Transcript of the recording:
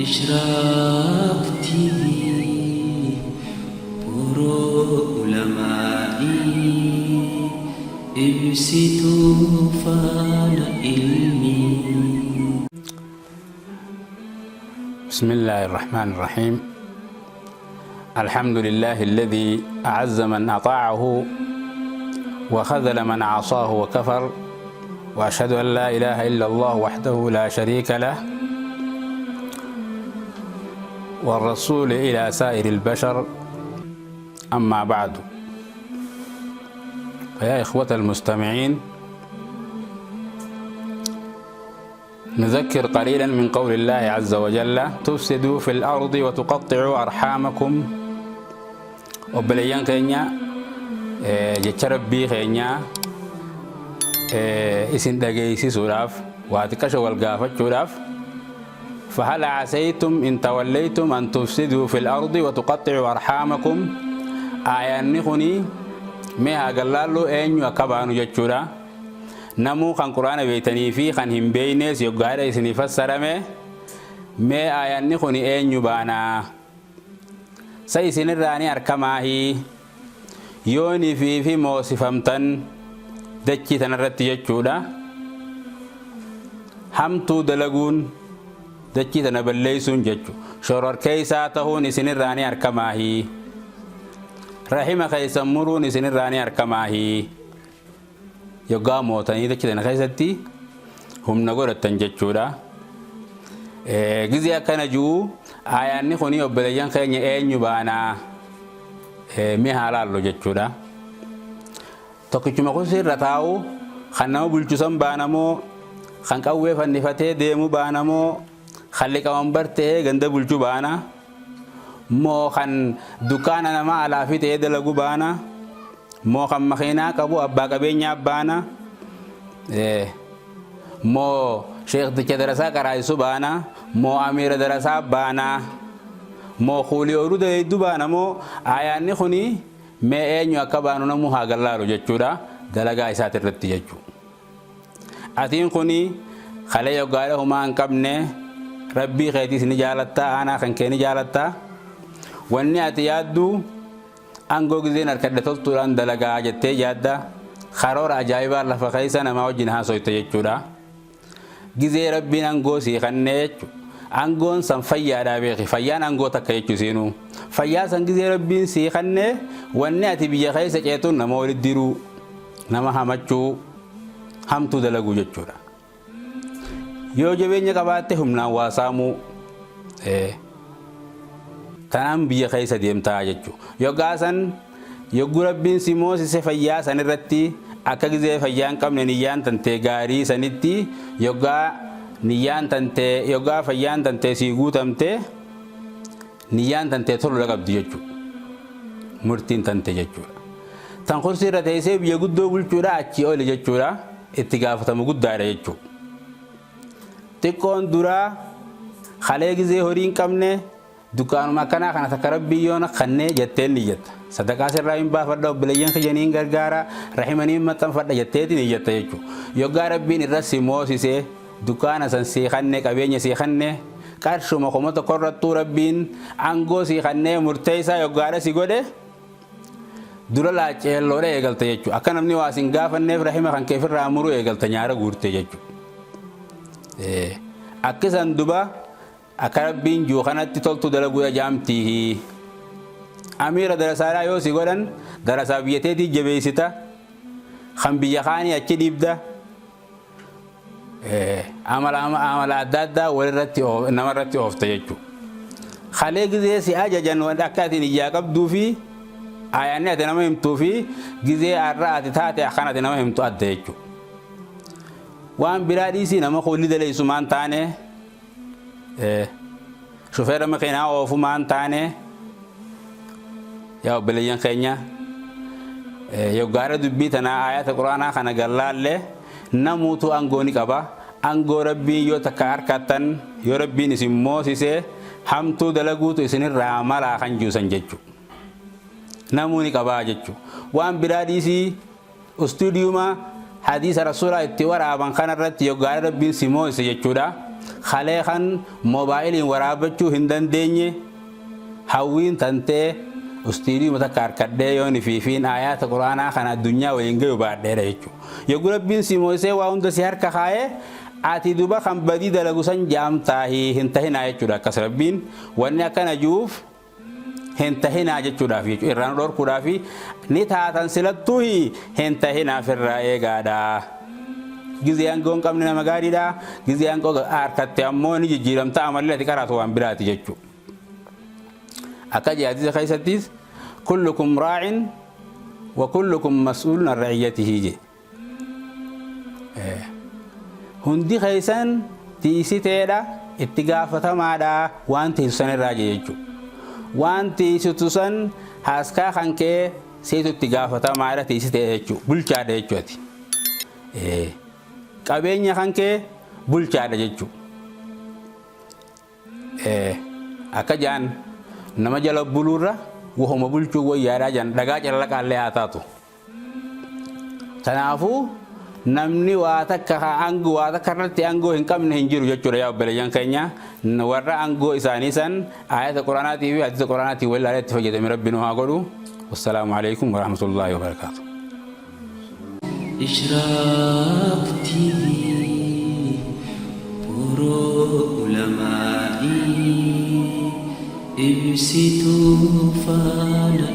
إشراق تيفي برو علمائي ابسطوا فان علمي. بسم الله الرحمن الرحيم. الحمد لله الذي أعز من أطاعه وخذل من عصاه وكفر، وأشهد أن لا إله إلا الله وحده لا شريك له، والرسول إلى سائر البشر. أما بعد، فيا إخوة المستمعين، نذكر قليلا من قول الله عز وجل: تفسدوا في الأرض وتقطعوا أرحامكم. وبليان كينيا جتشرب بي كينيا اسن دقيسي سوراف واتكش والقافة شوراف. فهل عسيتم إن توليتم أن تفسدوا في الأرض وتقطعوا أرحامكم؟ آيان نخني ميها قلالو أين يكبانو جتشورا نمو خان قرآن بيتني في خان هم بينيس يقاري اسني فسرمي مي آيان نخني أين يبانا سيسن الراني أركماهي يوني في موسفمتن دجي تنرت جتشورا همتو دلقون دجي تنبليسون جتشو شرور كيسا تهون اسن الراني أركماهي رحمة خيسا مرون اسن الراني أركماهي يقام موتاني دجي تنخيستي هم نقول التنجتشورا جزيا كان جو آيان نخوني وبليان خيني أين يبانا مهالا لو جتشورا tokkichuma kun sirra taa'u kan nama bulchusan baanamoo kan qawwee fannifatee deemu baanamoo kan liqaman bartee ganda bulchu baana moo kan dukaana nama alaafi ta'ee dalagu baana moo kan makiinaa qabu abbaa qabeenyaa baana moo sheekticha darasaa qaraayisu baana moo amiira darasaa baana moo kuulii oduu dayeeddu baana moo aayaanni kuni mee eenyu akka baanu namu haa gallaalu jechuudha dalagaa isaati irratti jechuudha. Atiin kuni kalee yoggaadha humaa hin qabne rabbii keetiis ni jaalattaa aanaa kan kee ni jaalattaa wanni ati yaaddu angoo gizeen harkadhe toltuudhaan dalagaa jettee yaadda karoora ajaa'ibaa lafa keessa namaa wajjin haasoyte jechuudha. Gizee rabbiin angoo sii kannee jechuudha. Angoon san fayyaadhaa beeki fayyaan angoo takka jechuusiinu fayyaa san gizee rabbiin sii kannee wanni ati biyya keessa ceetuun nama walitti diruu nama hamachuu hamtuu dalaguu jechuudha. Yoo jabeenya qabaatte humnaan waa saamuu tanaan biyya keessa deemtaa jechuudha. Yoggaasan yogguu rabbiin si moosise fayyaa san irratti akka gizee fayyaan qabne niyyaan tantee gaarii sanitti yoggaa niyyaan tantee yoggaa fayyaan tantee sii guutamtee niyyaan tantee toluu qabdi jechuudha. Murtiin tantee jechuudha. Tan kursi irra teessee biyya guddoo bulchuudha achii oli jechuudha. Itti gaafatamu guddaadha jechuudha. Xiqqoon duraa kalee gizee horii hin qabne dukkaanuma akkanaa kana takka rabbii yoona kannee jetteen ni jetta. Sadaqaa sirraa hin baafadha obboleeyyan kiyyaniin gargaara rahimaniin maxxanfadha jetteetiin ni jetta jechuudha. Yoggaa rabbiin irra si moosisee dukkaana san sii kannee qabeenya sii kannee qarshuma kuma tokko irrattuu rabbiin angoo sii kannee murteessaa yoggaadha si godhe dura laaceelloodha eegalta jechuudha. Akka namni waa sin gaafanneef rahima kan keefirraa muruu eegalta nyaara guurte jechuudha. Akkisan duba akka rabbiin juu kanatti toltu dalaguu jaamtii amiira darasaadhaa yoo si godhan darasaa biyyateetii jabeessita kan biyya kaanii achi dhiibda amala adda addaa walirratti namarratti oofta jechuudha. Kalee gizee si ajajan wanta akka atiin iyyaa qabduu fi aayaanni ati nama himtuu fi gizee arraa ati taate akkan ati nama himtu adda jechuudha. Waan biraa dhiisii nama kuulli daleessu maan taane shufeera makiinaa oofu maan taane yaa obboleeyyan keenya yoggaara dubbii tanaa ayata quraanaa kana gallaallee namuutu angoo ni qaba. Angoo rabbiin yoo takka harkattan yoo rabbiin isin moosisee hamtuu dalaguutu isinirraa malaa kan juusan jechuudha. Namuu ni qabaa jechuudha. Waan biraa dhiisii istuudiyuma hadiisa rasuulaa itti waraaban kanarratti yoggaa rabbiin si moosise jechuudha. خليخن موبايل ورابتشو هندن ديني هاوين تنتي استيري متكار كديون فين آيات القرآن خنا الدنيا وينجو بعد ريتشو يقول ربين سيموسي وعند سهر كخاية آتي دوبا خم بدي دلقوسن جام تاهي هنتهي نايتشو دا كسربين وانيا كان جوف هنتهي ناجتشو دا فيتشو إيران رور كورافي نتاعتن سلطوهي هنتهي نافر رأي غادا gizian gon kam na magari da gizian ko arkate ammoni jiram ta amal lati karatu an birati jechu akaji hadith khaysatis kullukum ra'in wa kullukum mas'ulun an ra'iyatihi je hundi khaysan ti siteda ittigafata mada wanti susan raje jechu wanti sutusan haska khanke setu ittigafata mada ti siteda jechu bulcha de jechu ati qabenya kanke bulchaada jechu akajan nama jala bulura wo bulchu wo yara jan daga jalla kalle atatu tanafu namni wata ka angu wata karnati angu hinkam ne hinjiru jechu ya bele yang kanya warra angu isanisan ayat qur'anati wa hadith qur'anati wala ayat fajada min rabbina qulu wassalamu alaikum warahmatullahi wabarakatuh إشراق TV Puro Ulamai Ibsitu Fana